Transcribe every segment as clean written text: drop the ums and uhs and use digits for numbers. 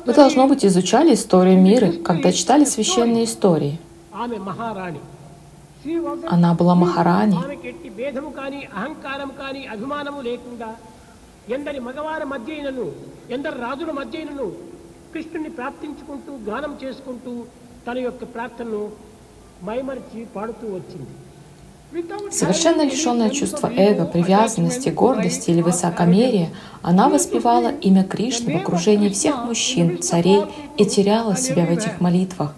Вы, должно быть, изучали историю мира, когда читали священные истории. Она была Махарани. Совершенно лишенная чувства эго, привязанности, гордости или высокомерия, она воспевала имя Кришны в окружении всех мужчин, царей и теряла себя в этих молитвах.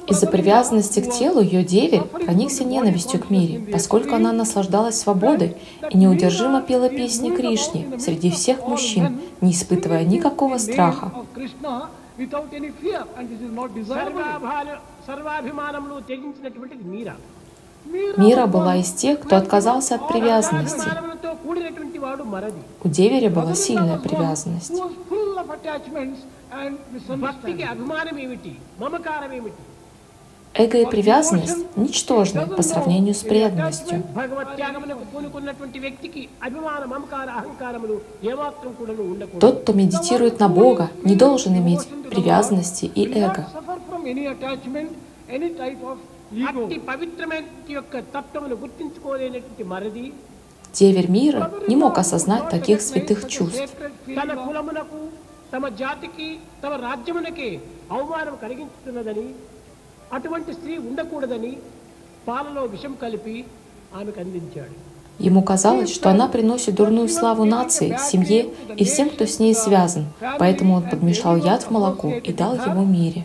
Из-за привязанности к телу ее деверь проникся ненавистью к мире, поскольку она наслаждалась свободой и неудержимо пела песни Кришне среди всех мужчин, не испытывая никакого страха. Мира была из тех, кто отказался от привязанности. У деверя была сильная привязанность. Эго и привязанность ничтожны по сравнению с преданностью. Тот, кто медитирует на Бога, не должен иметь привязанности и эго. Деверь мира не мог осознать таких святых чувств. Ему казалось, что она приносит дурную славу нации, семье и всем, кто с ней связан, поэтому он подмешал яд в молоко и дал ему Мире.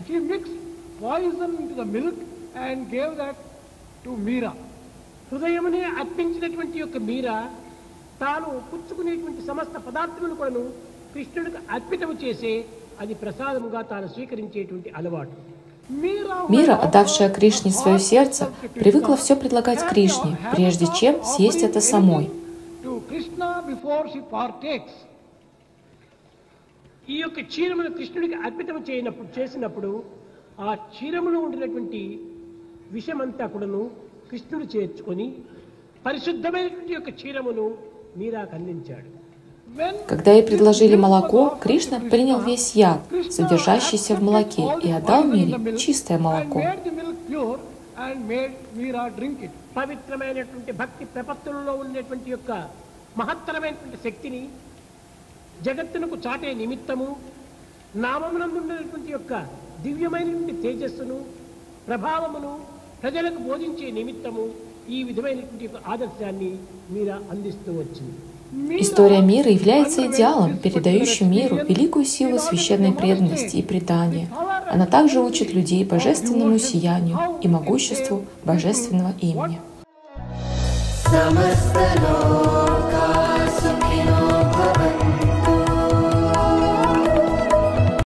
Мира, отдавшая Кришне свое сердце, привыкла все предлагать Кришне, прежде чем съесть это самой. Когда ей предложили молоко, Кришна принял весь яд, содержащийся в молоке, и отдал Мире чистое молоко. История мира является идеалом, передающим миру великую силу священной преданности и предания. Она также учит людей божественному сиянию и могуществу божественного имени.